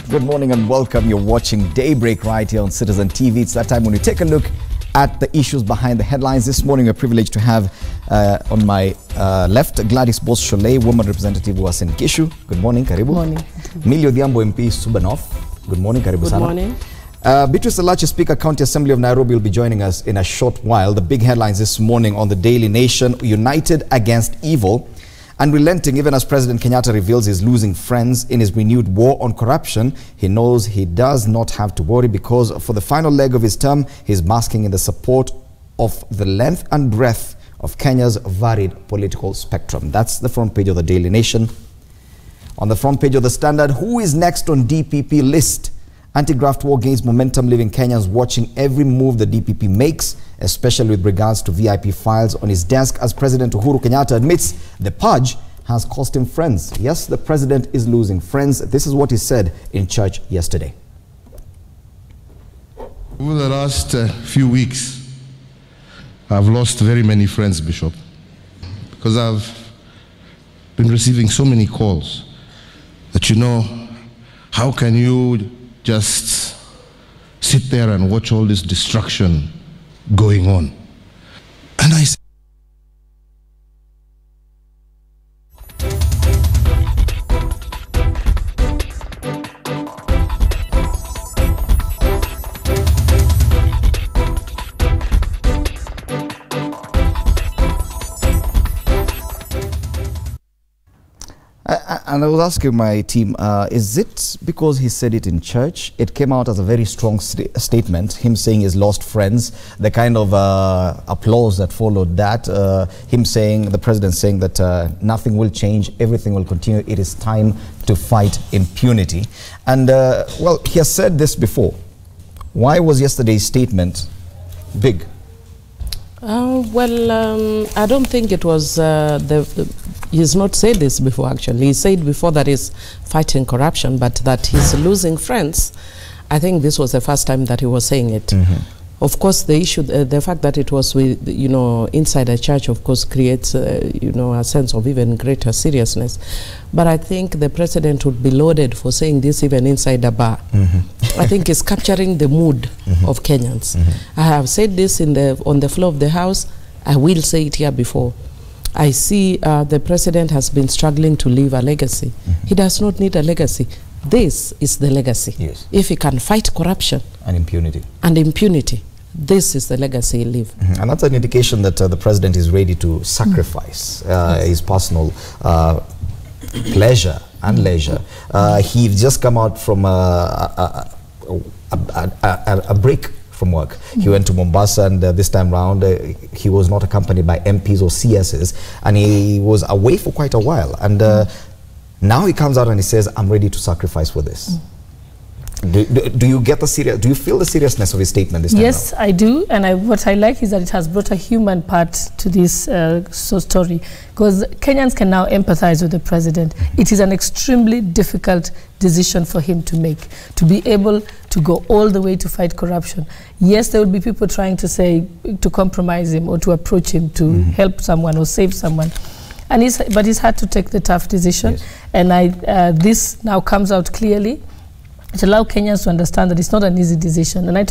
Good morning and welcome. You're watching Daybreak right here on Citizen TV. It's that time when we take a look at the issues behind the headlines. This morning, we're privileged to have on my left Gladys Shollei, woman representative who is in Kishu. Good morning, karibu. Good morning. Milio Diambo MP Subanov. Good morning, karibu Good sana. morning. Beatrice Alachi, Speaker, County Assembly of Nairobi, will be joining us in a short while. The big headlines this morning on the Daily Nation: united against evil and relenting, even as President Kenyatta reveals he's losing friends in his renewed war on corruption. He knows he does not have to worry because for the final leg of his term, he's basking in the support of the length and breadth of Kenya's varied political spectrum. That's the front page of the Daily Nation. On the front page of the Standard, who is next on DPP list? Anti-graft war gains momentum, leaving Kenyans watching every move the DPP makes, especially with regards to VIP files on his desk, as President Uhuru Kenyatta admits the purge has cost him friends. Yes, the president is losing friends. This is what he said in church yesterday. Over the last few weeks, I've lost very many friends, Bishop, because I've been receiving so many calls that, you know, how can you just sit there and watch all this destruction going on? And I said, and I was asking my team, is it because he said it in church? It came out as a very strong statement, him saying he's lost friends, the kind of applause that followed that, him saying, the president saying that nothing will change, everything will continue, it is time to fight impunity. And well, he has said this before. Why was yesterday's statement big? I don't think it was he's not said this before, actually. He said before that he's fighting corruption, but that he's losing friends. I think this was the first time that he was saying it. Of course, the issue, the fact that it was with, you know, inside a church, of course, creates, you know, a sense of even greater seriousness. But I think the president would be lauded for saying this even inside a bar. I think it's capturing the mood of Kenyans. I have said this on the floor of the House. I will say it here before. I see the president has been struggling to leave a legacy. He does not need a legacy. This is the legacy. Yes. If he can fight corruption and impunity, this is the legacy he leave. And that's an indication that the president is ready to sacrifice his personal pleasure and leisure. He's just come out from a break from work. He went to Mombasa, and this time round he was not accompanied by MPs or CSs, and he was away for quite a while. And now he comes out and he says, I'm ready to sacrifice for this. Do you get the do you feel the seriousness of his statement this time? Yes, I do. And what I like is that it has brought a human part to this story, because Kenyans can now empathize with the president. It is an extremely difficult decision for him to make, to be able to go all the way to fight corruption. Yes, there will be people trying to say, to compromise him or to approach him to help someone or save someone. And but he's had to take the tough decision. Yes. And this now comes out clearly. It allows Kenyans to understand that it's not an easy decision. And I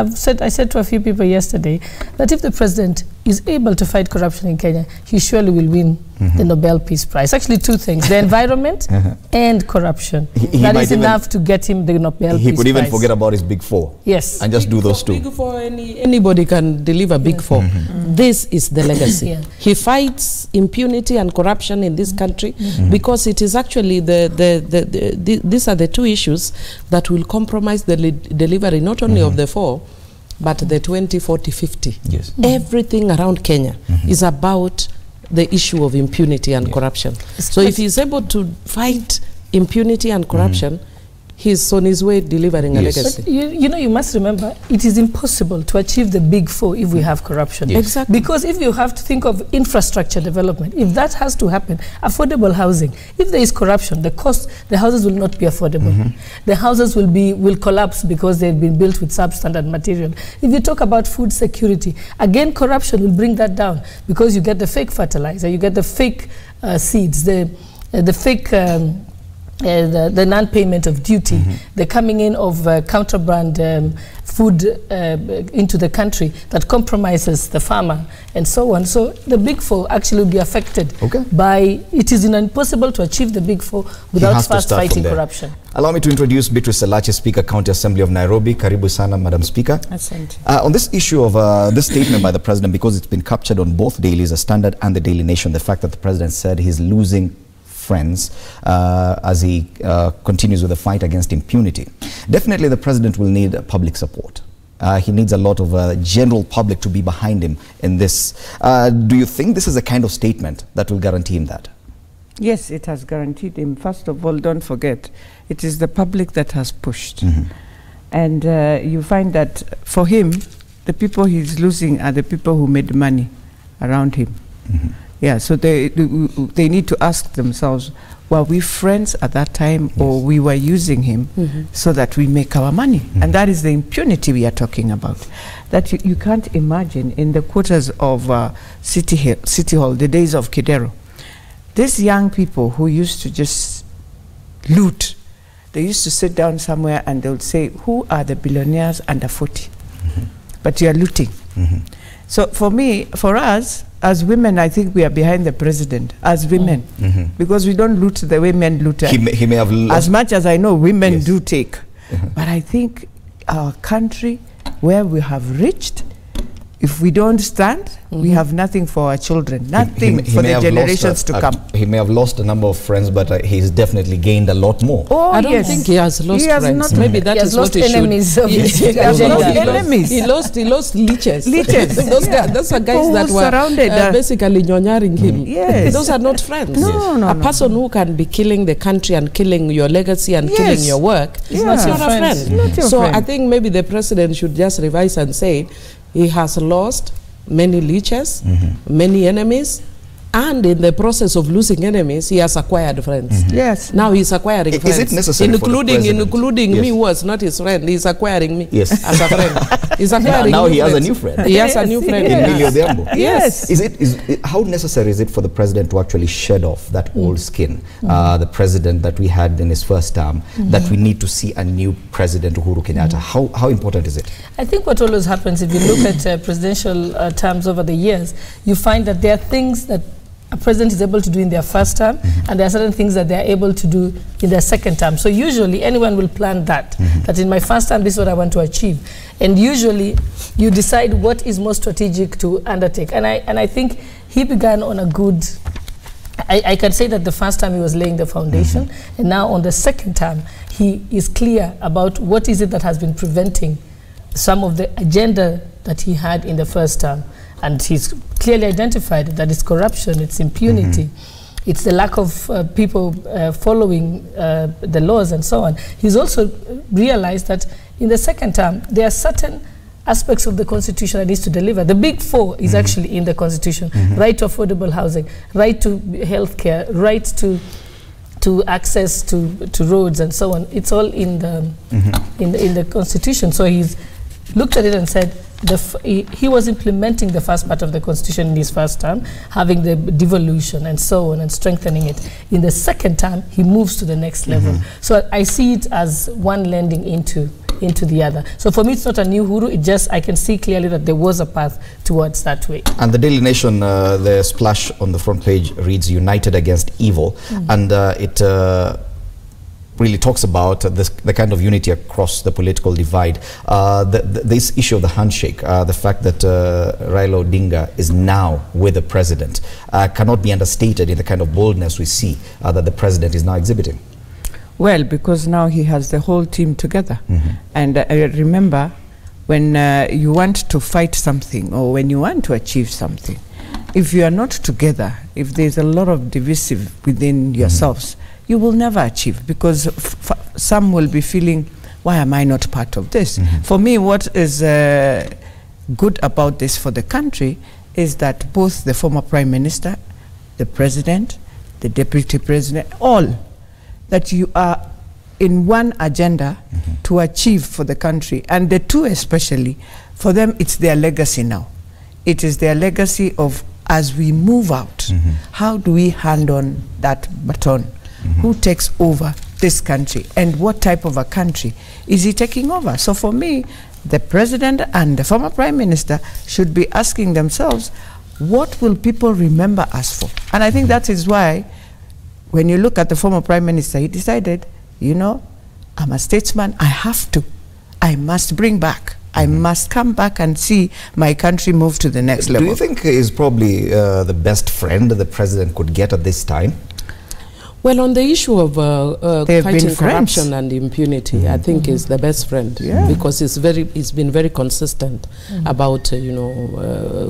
said to a few people yesterday that if the president is able to fight corruption in Kenya, he surely will win the Nobel Peace Prize. Actually, two things: the environment and corruption. That is enough to get him the Nobel Peace Prize. He could even forget about his big four. Yes, and just do those two. Big four, anybody can deliver big four. This is the legacy. He fights impunity and corruption in this country because it is actually these are the two issues that will compromise the delivery not only of the four, but the 20, 40, 50. Yes. Everything around Kenya is about the issue of impunity and corruption. So if he's able to fight impunity and corruption, he's on his way delivering a legacy. But you know, you must remember, it is impossible to achieve the big four if we have corruption. Yes. Exactly. Because if you have to think of infrastructure development, if that has to happen, affordable housing, if there is corruption, the houses will not be affordable. The houses will collapse because they've been built with substandard material. If you talk about food security, again, corruption will bring that down because you get the fake fertilizer, you get the fake seeds, the fake the non-payment of duty, the coming in of contraband food into the country that compromises the farmer and so on. So the big four actually will be affected by, it is impossible to achieve the big four without first fighting corruption. Allow me to introduce Beatrice Salache, Speaker, County Assembly of Nairobi. Karibu sana, Madam Speaker. On this issue of this statement by the President, because it's been captured on both dailies, the Standard and the Daily Nation, the fact that the President said he's losing friends as he continues with the fight against impunity. Definitely the President will need public support. He needs a lot of general public to be behind him in this. Do you think this is a kind of statement that will guarantee him that? Yes, it has guaranteed him. First of all, don't forget, it is the public that has pushed. And you find that for him, the people he's losing are the people who made money around him. Yeah, so they need to ask themselves, were we friends at that time, or we were using him so that we make our money? And that is the impunity we are talking about. That you can't imagine in the quarters of City Hall, the days of Kidero, these young people who used to just loot, they used to sit down somewhere and they would say, who are the billionaires under 40? But you are looting. So for me, for us, as women, I think we are behind the President, as women, because we don't loot the way men loot. He may have as much as I know, women do take. But I think our country, where we have reached, if we don't stand, we have nothing for our children, nothing for the generations to come. He may have lost a number of friends, but he's definitely gained a lot more. Oh, I don't think he has lost friends. Maybe that is what he enemies should. He has lost enemies. He lost leeches. Those are guys that were surrounded, basically nyonyaring him. Those are not friends. A person who can be killing the country and killing your legacy and killing your work is not your friend. So I think maybe the President should just revise and say, he has lost many leeches, many enemies, and in the process of losing enemies, he has acquired friends. Yes. Now he's acquiring friends. Is it necessary including me, who was not his friend. He's acquiring me as a friend. He's acquiring now he has a new friend. He has a new friend. In Millie Odhiambo. Yes. How necessary is it for the President to actually shed off that old skin, the President that we had in his first term, that we need to see a new President, Uhuru Kenyatta? How important is it? I think what always happens, if you look at presidential terms over the years, you find that there are things that a president is able to do in their first term, and there are certain things that they are able to do in their second term. So usually anyone will plan that, that in my first term, this is what I want to achieve. And usually you decide what is most strategic to undertake. And I think he began on a good, I can say that the first time he was laying the foundation, and now on the second term, he is clear about what is it that has been preventing some of the agenda that he had in the first term. And he's clearly identified that it's corruption, it's impunity, it's the lack of people following the laws and so on. He's also realized that in the second term, there are certain aspects of the Constitution that needs to deliver. The big four is actually in the Constitution. Right to affordable housing, right to health care, right to access to roads and so on. It's all in the Constitution. So he's looked at it and said, he was implementing the first part of the Constitution in his first term, having the devolution and so on, and strengthening it. In the second term, he moves to the next level. So I see it as one lending into the other. So for me, it's not a new Uhuru. It just, I can see clearly that there was a path towards that way. And the Daily Nation, the splash on the front page reads, "United against evil," and it really talks about the kind of unity across the political divide. This issue of the handshake, the fact that Raila Odinga is now with the President, cannot be understated in the kind of boldness we see that the President is now exhibiting. Well, because now he has the whole team together. And remember, when you want to fight something, or when you want to achieve something, if you are not together, if there's a lot of divisive within yourselves, you will never achieve, because some will be feeling, why am I not part of this? For me, what is good about this for the country is that both the former Prime Minister, the President, the Deputy President, all, that you are in one agenda to achieve for the country. And the two especially, for them, it's their legacy now. It is their legacy of, as we move out, how do we hand on that baton? Who takes over this country, and what type of a country is he taking over? So for me, the president and the former prime minister should be asking themselves, what will people remember us for? And I think that is why, when you look at the former prime minister, he decided, you know, I'm a statesman, I must bring back. I must come back and see my country move to the next level. Do you think he's probably the best friend the president could get at this time? Well, on the issue of fighting corruption and impunity, I think he's the best friend, because he's been very consistent about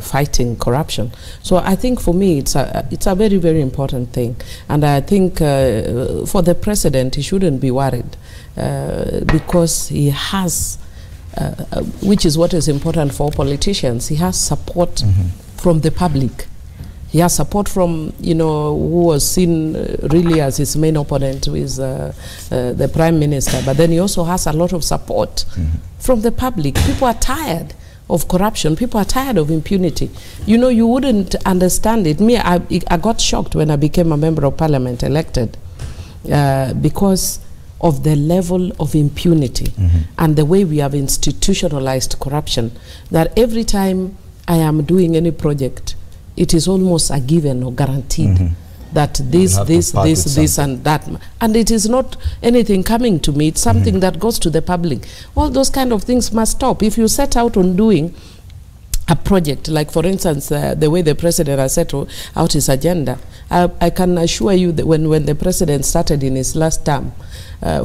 fighting corruption. So I think for me it's a very, very important thing, and I think for the president he shouldn't be worried because he has, which is what is important for politicians, he has support from the public. He has support from, who was seen really as his main opponent, who is the prime minister. But then he also has a lot of support from the public. People are tired of corruption. People are tired of impunity. You wouldn't understand it. Me, I got shocked when I became a member of parliament, elected, because of the level of impunity and the way we have institutionalized corruption, that every time I am doing any project, it is almost a given or guaranteed that this and that. And it is not anything coming to me, it's something that goes to the public. All those kind of things must stop. If you set out on doing a project, like for instance, the way the president has set out his agenda, I can assure you that when the president started in his last term,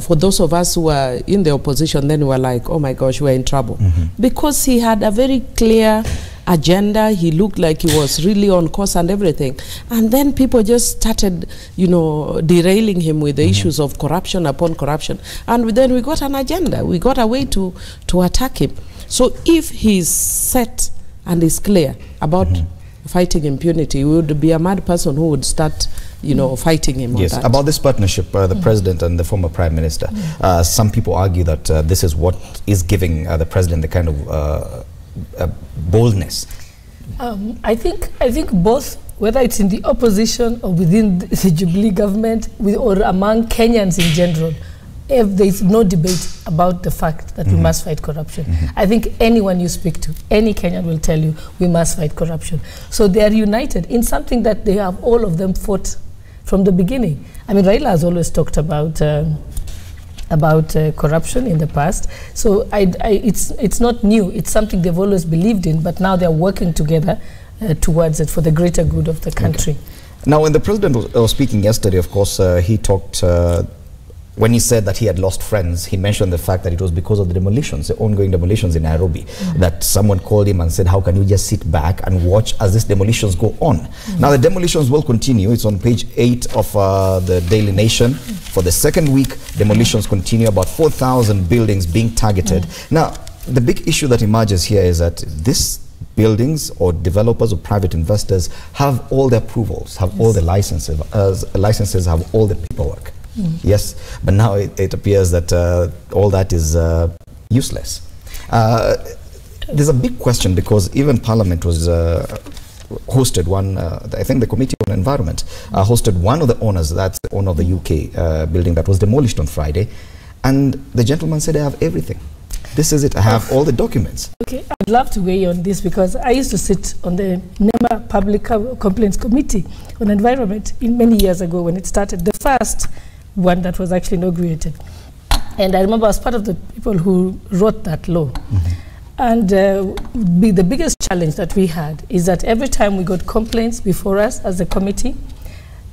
for those of us who were in the opposition, then we were like, oh my gosh, we're in trouble. Because he had a very clear agenda. He looked like he was really on course and everything. And then people just started, derailing him with the issues of corruption upon corruption. And then we got an agenda. We got a way to attack him. So if he's set and is clear about fighting impunity, we would be a mad person who would start, fighting him. Yes, on that. about this partnership, the president and the former prime minister. Some people argue that this is what is giving the president the kind of boldness. I think both, whether it's in the opposition or within the Jubilee government or among Kenyans in general, if there is no debate about the fact that we must fight corruption. I think anyone you speak to, any Kenyan will tell you we must fight corruption. So they are united in something that they have all of them fought from the beginning. I mean, Raila has always talked about corruption in the past. So it's not new. It's something they've always believed in, but now they're working together towards it for the greater good of the country. Okay. Now, when the president was speaking yesterday, of course, he talked, when he said that he had lost friends, he mentioned the fact that it was because of the demolitions, the ongoing demolitions in Nairobi, that someone called him and said, how can you just sit back and watch as these demolitions go on? Now, the demolitions will continue. It's on page 8 of the Daily Nation. For the second week, demolitions continue, about 4,000 buildings being targeted. Now, the big issue that emerges here is that these buildings or developers or private investors have all the approvals, have all the licenses, have all the paperwork. Yes, but now it appears that all that is useless. There's a big question, because even Parliament was hosted one, I think the Committee on Environment hosted one of the owners, that's the owner of the UK building that was demolished on Friday, and the gentleman said, I have everything. This is it, I have all the documents. Okay, I'd love to weigh on this, because I used to sit on the NEMA Public Complaints Committee on Environment many years ago when it started, the first one that was actually inaugurated. And I remember I was part of the people who wrote that law. And the biggest challenge that we had is that every time we got complaints before us as a committee,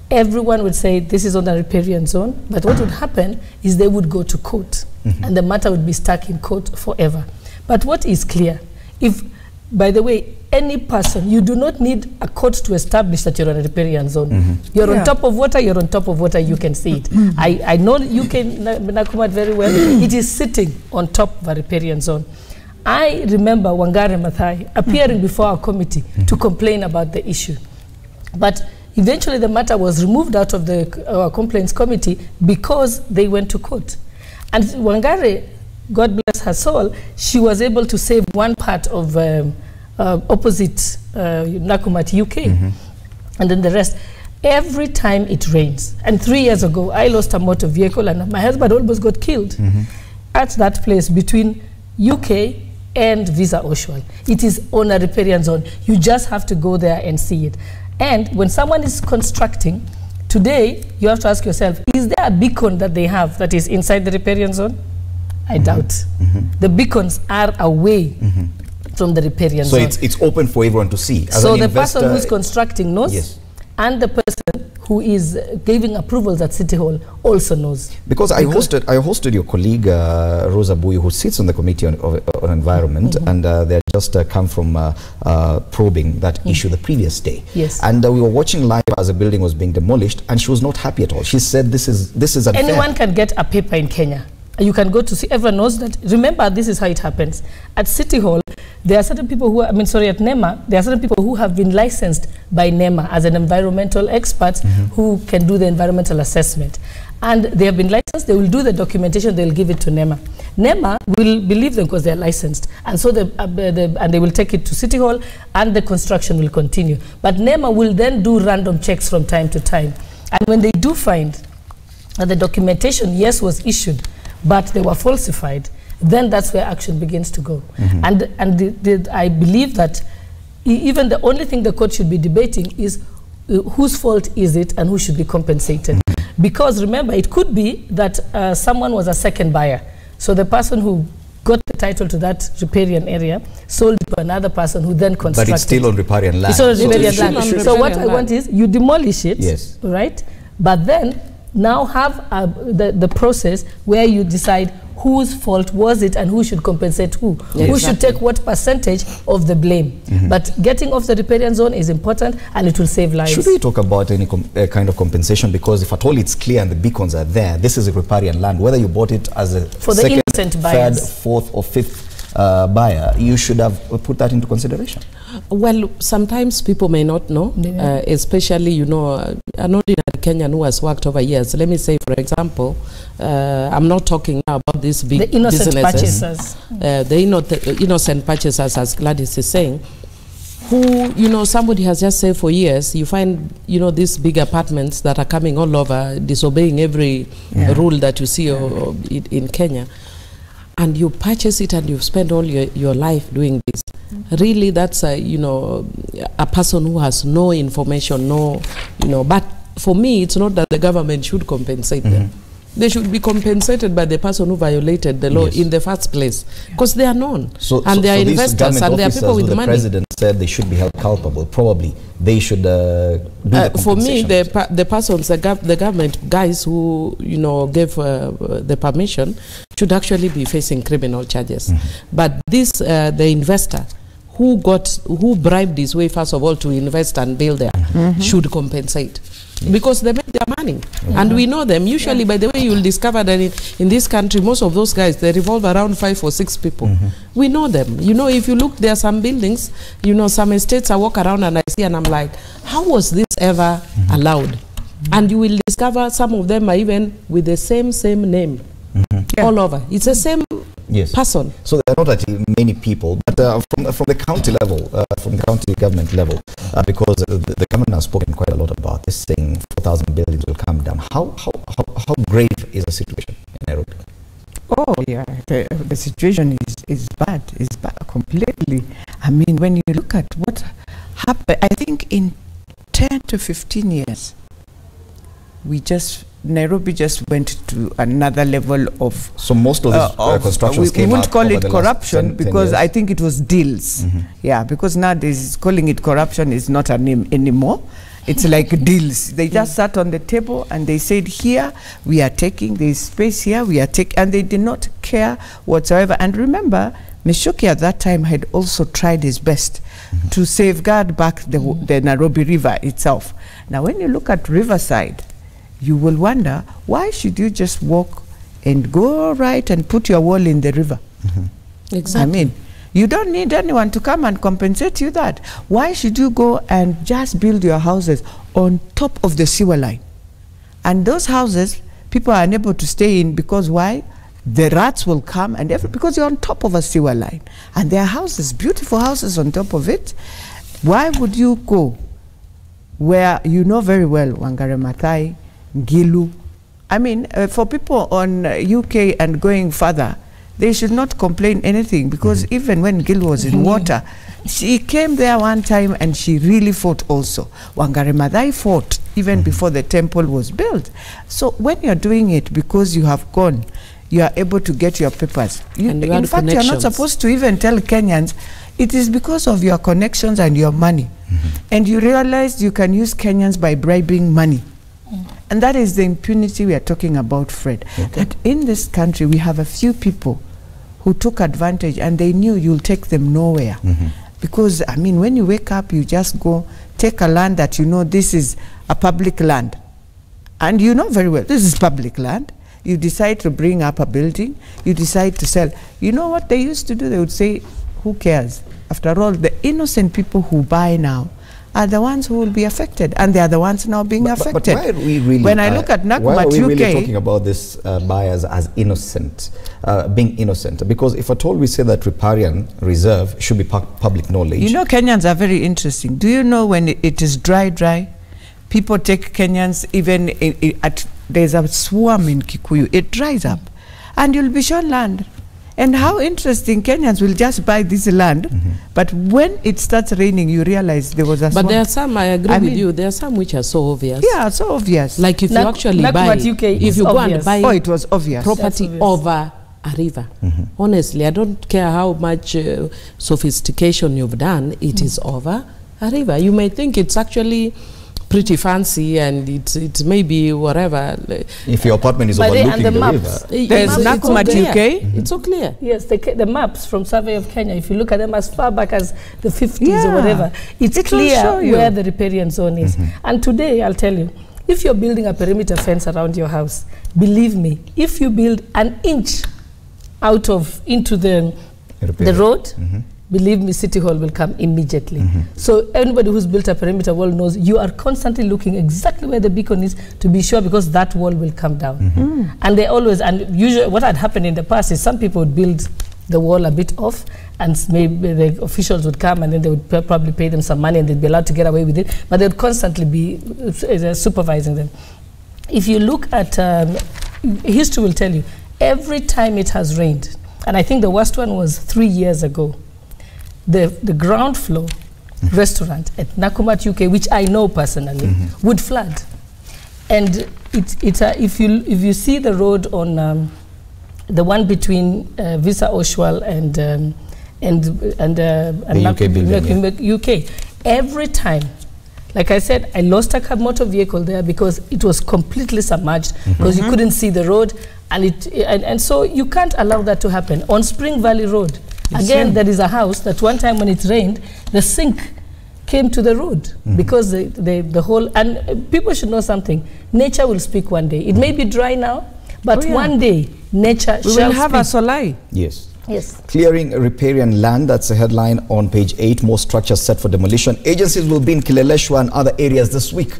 everyone would say this is on the riparian zone, but what would happen is they would go to court and the matter would be stuck in court forever. But what is clear, if, by the way, any person, you do not need a court to establish that you're on a riparian zone. You're on top of water, you're on top of water, you can see it. I know UK Nakumatt very well. It is sitting on top of a riparian zone. I remember Wangari Maathai appearing before our committee to complain about the issue. But eventually the matter was removed out of the complaints committee because they went to court. And Wangari, God bless her soul, she was able to save one part of opposite Nakumatt UK, and then the rest. every time it rains. And 3 years ago, I lost a motor vehicle and my husband almost got killed at that place between UK and Visa Oshual. It is on a riparian zone. You just have to go there and see it. And when someone is constructing, today you have to ask yourself, is there a beacon that they have that is inside the riparian zone? I doubt. The beacons are away from the riparian zone. So it's open for everyone to see. As so the person who's constructing knows, and the person who is giving approvals at City Hall also knows. Because I hosted your colleague Rosa Buyu, who sits on the Committee on Environment, and they just come from probing that issue the previous day. Yes. And we were watching live as a building was being demolished, and she was not happy at all. She said, "This is unfair." Anyone can get a paper in Kenya. You can go to see. Everyone knows that. Remember, this is how it happens. At City Hall, there are certain people who, at NEMA, there are certain people who have been licensed by NEMA as an environmental expert who can do the environmental assessment. And they have been licensed, they will do the documentation, they'll give it to NEMA. NEMA will believe them because they're licensed. And so they will take it to City Hall and the construction will continue. But NEMA will then do random checks from time to time. And when they do find that the documentation, yes, was issued, but they were falsified, then that's where action begins to go. And I believe that even the only thing the court should be debating is whose fault is it and who should be compensated. Because remember, it could be that someone was a second buyer. So the person who got the title to that riparian area sold it to another person who then constructed. But it's still on riparian land. It's on riparian land. So what I want is you demolish it, yes, right? But then now have the process where you decide whose fault was it and who should compensate who. Yeah, who should take what percentage of the blame. But getting off the riparian zone is important and it will save lives. Should we talk about any kind of compensation? Because if at all it's clear and the beacons are there, this is a riparian land. Whether you bought it as a for second, the innocent buyers, third, fourth or fifth buyer, you should have put that into consideration. Well, sometimes people may not know, especially, you know, an ordinary Kenyan who has worked over years. Let me say, for example, I'm not talking now about these big the innocent businesses. Purchasers. The innocent purchasers, as Gladys is saying, who, you know, somebody has just said for years, you find, you know, these big apartments that are coming all over, disobeying every rule that you see in Kenya. And you purchase it and you've spent all your life doing this. Really, that's you know, a person who has no information, no, you know. But for me, it's not that the government should compensate them. They should be compensated by the person who violated the law in the first place, because they are known, and they are investors, and they are people with money. The president said they should be held culpable. Probably they should do the compensation. For me, the persons, the government guys who, you know, gave the permission should actually be facing criminal charges. But this, the investor who bribed his way, first of all, to invest and build there, should compensate. Because they make their money, and we know them. Usually, by the way, you'll discover that in this country, most of those guys, they revolve around 5 or 6 people. We know them. You know, if you look, there are some buildings, you know, some estates I walk around and I see and I'm like, how was this ever allowed? And you will discover some of them are even with the same name all over. It's the same person. So there are not actually many people, but from the county level, from the county government level, because the government has spoken quite a lot about this, saying 4,000 buildings will come down. How grave is the situation in Nairobi? Oh yeah, the situation is bad completely. I mean, when you look at what happened, I think in 10 to 15 years, Nairobi just went to another level of... So most of these constructions came out. We won't call it corruption because I think it was deals. Yeah, because nowadays calling it corruption is not a name anymore. It's like deals. They just sat on the table and they said, here we are taking, there is space here, we are taking, and they did not care whatsoever. And remember, Mishoki at that time had also tried his best to safeguard back the Nairobi River itself. Now, when you look at Riverside, you will wonder, why should you just walk and go right and put your wall in the river? Exactly. I mean, you don't need anyone to come and compensate you that. Why should you go and just build your houses on top of the sewer line? And those houses, people are unable to stay in because why? The rats will come and because you're on top of a sewer line. And there are houses, beautiful houses on top of it. Why would you go where you know very well Wangari Maathai, Ngilu. I mean, for people on UK and going further, they should not complain anything, because even when Ngilu was in water, she came there one time and she really fought also. Wangari Maathai fought even before the temple was built. So when you're doing it because you have gone, you are able to get your papers. In fact, you're not supposed to even tell Kenyans. It is because of your connections and your money. And you realized you can use Kenyans by bribing money. And that is the impunity we are talking about, Fred. That in this country, we have a few people who took advantage and they knew you'll take them nowhere. Because, I mean, when you wake up, you just go take a land that you know this is a public land. And you know very well, this is public land. You decide to bring up a building. You decide to sell. You know what they used to do? They would say, who cares? After all, the innocent people who buy now are the ones who will be affected, and they are the ones now being affected. But why are we really, when I look at Nakumatt, why are we UK, really talking about this buyers as innocent, being innocent? Because if at all we say that riparian reserve should be public knowledge. You know, Kenyans are very interesting. Do you know when it is dry, people take Kenyans even there's a swarm in Kikuyu, it dries up, and you'll be shown land. And how interesting, Kenyans will just buy this land, but when it starts raining, you realize there was a swamp. But there are some, I agree with you, there are some which are so obvious. Yeah, so obvious. Like if you actually buy, if you go and buy it was obvious. property over a river. Honestly, I don't care how much sophistication you've done, it is over a river. You may think it's actually pretty fancy and it may be whatever. If your apartment is overlooking the river. There's Nakumatt UK. It's so clear. Yes, the maps from Survey of Kenya, if you look at them as far back as the 50s or whatever, it's clear where the riparian zone is. And today, I'll tell you, if you're building a perimeter fence around your house, believe me, if you build an inch into the road, believe me, City Hall will come immediately. So anybody who's built a perimeter wall knows you are constantly looking exactly where the beacon is to be sure, because that wall will come down. And they always, and usually what had happened in the past is some people would build the wall a bit off, and maybe the officials would come and then they would probably pay them some money and they'd be allowed to get away with it, but they would constantly be supervising them. If you look at, history will tell you, every time it has rained, and I think the worst one was 3 years ago, the ground floor restaurant at Nakumatt UK, which I know personally, would flood. And if you see the road on the one between Visa Oshwal and UK, every time, like I said, I lost a motor vehicle there because it was completely submerged, because you couldn't see the road, and so you can't allow that to happen. On Spring Valley Road, again, there is a house that one time when it rained, the sink came to the road because the whole, and people should know something, nature will speak one day. It may be dry now, but one day nature shall will have speak. a Shollei. Yes. Yes. Clearing riparian land, that's a headline on page 8. More structures set for demolition. Agencies will be in Kileleshwa and other areas this week.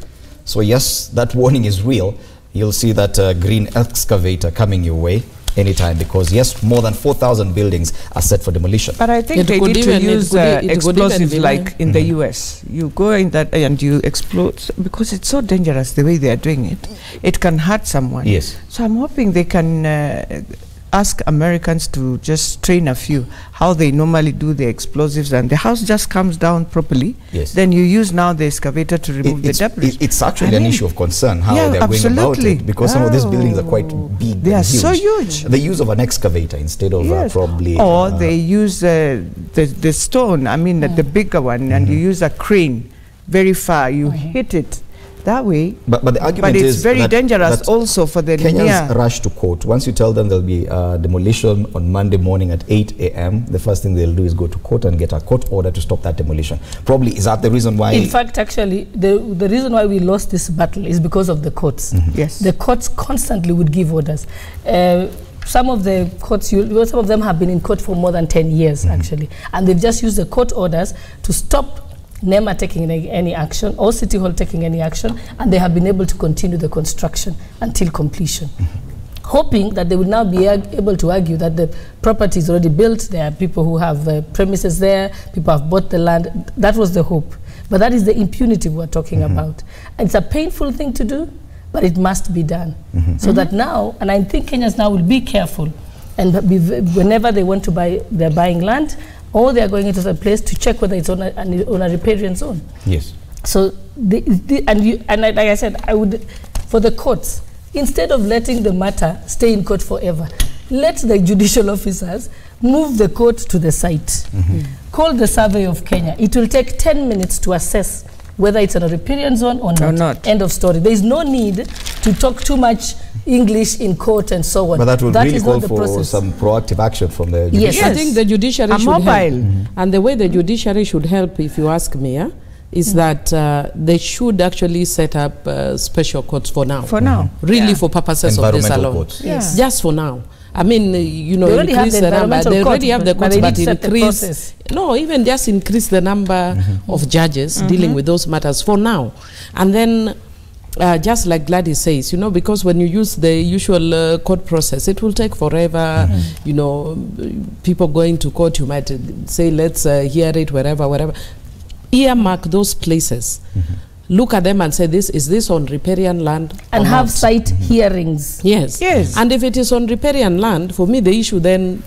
So yes, that warning is real. You'll see that green excavator coming your way anytime, because yes, more than 4,000 buildings are set for demolition. But I think they need to use explosives like in the US. You go in that and you explode, because it's so dangerous the way they are doing it. It can hurt someone. Yes. So I'm hoping they can ask Americans to just train a few how they normally do the explosives, and the house just comes down properly. Yes. Then you use now the excavator to remove the debris. It's actually an issue of concern how they're going about it, because some of these buildings are quite big. They are huge. so huge. The use of an excavator instead of probably... Or they use the stone, I mean the bigger one, and you use a crane very far, you hit it. That way, but the argument it's is very that dangerous also for the Kenyans rush to court. Once you tell them there'll be demolition on Monday morning at 8 a.m., the first thing they'll do is go to court and get a court order to stop that demolition. Probably is that the reason why... In fact, actually, the reason why we lost this battle is because of the courts. Yes. The courts constantly would give orders. Some of the courts, some of them have been in court for more than 10 years, actually. And they've just used the court orders to stop NEMA taking any action or City Hall taking any action, and they have been able to continue the construction until completion. Hoping that they would now be able to argue that the property is already built, there are people who have premises there, people have bought the land. That was the hope. But that is the impunity we're talking about. And it's a painful thing to do, but it must be done. So that now, and I think Kenyans now will be careful, and whenever they want to buy, they're buying land, or they're going into a place to check whether it's on a riparian zone. Yes. So, like I said, I would, for the courts, instead of letting the matter stay in court forever, let the judicial officers move the court to the site. Call the Survey of Kenya. It will take 10 minutes to assess whether it's on a riparian zone or not. End of story. There is no need to talk too much English in court and so on. But that will really call for some proactive action from the judiciary. Yes, I think the judiciary should help. And the way the judiciary should help, if you ask me, is that they should actually set up special courts for now. For now. Really for purposes of this alone. Courts. Yes. Just for now. I mean, you know, increase the number. They already have the courts, but increase. No, even just increase the number of judges dealing with those matters for now. And then, just like Gladys says, you know, because when you use the usual court process, it will take forever. You know, people going to court, you might say, let's hear it wherever. Earmark those places. Look at them and say, is this on riparian land? And have site hearings. Yes. And if it is on riparian land, for me, the issue then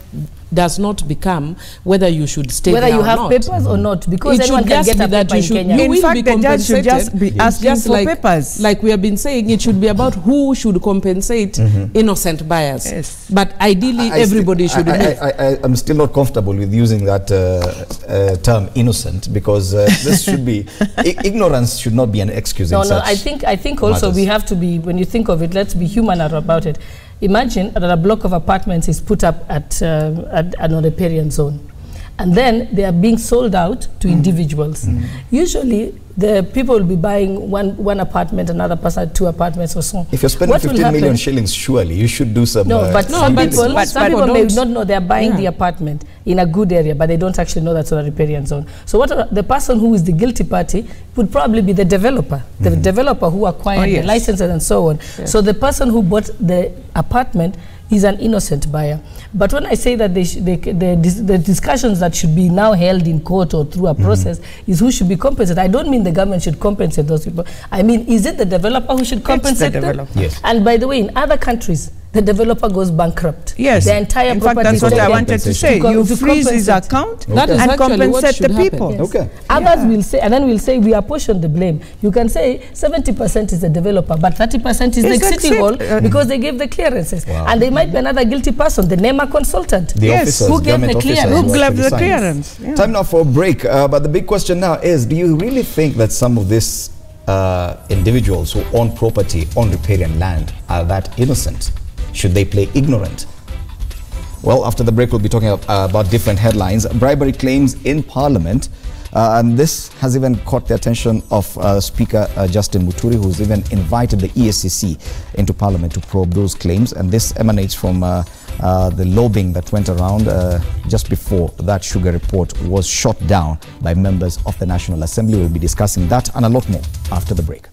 does not become whether you should stay there or not. Whether you have papers or not, because anyone can get a paper in Kenya. In fact, the judge should just be asking for papers. Like we have been saying, it should be about who should compensate innocent buyers. Yes. But ideally, everybody should. I'm still not comfortable with using that term innocent, because this should be, ignorance should not be an excuse in such I think also matters. We have to be, when you think of it, let's be human about it. Imagine that a block of apartments is put up at a riparian zone, and then they are being sold out to individuals. Usually, the people will be buying one apartment, another person 2 apartments or so. If you're spending 15 million shillings, surely you should do some. Some people may not know they are buying the apartment in a good area, but they don't actually know that's a riparian zone. So the person who is the guilty party would probably be the developer, the developer who acquired the licenses and so on. So the person who bought the apartment is an innocent buyer. But when I say that the discussions that should be now held in court or through a process is who should be compensated, I don't mean the government should compensate those people. I mean, is it the developer who should compensate them? Yes. And by the way, in other countries, the developer goes bankrupt. Yes. The entire in fact, that's what I wanted to say. You freeze his account and compensate the people. Yes. Okay. Others will say, and then we'll say we apportion the blame. You can say 70% is the developer, but 30% is the city hall because they gave the clearances. Wow. And there might be another guilty person, the NEMA consultant. The officers, who gave the clearance. Who gave the clearance. Yeah. Time now for a break. But the big question now is, do you really think that some of these individuals who own property on riparian land are that innocent? Should they play ignorant? Well, after the break, we'll be talking about different headlines. Bribery claims in Parliament. And this has even caught the attention of Speaker Justin Muturi, who's even invited the EACC into Parliament to probe those claims. And this emanates from the lobbying that went around just before that sugar report was shot down by members of the National Assembly. We'll be discussing that and a lot more after the break.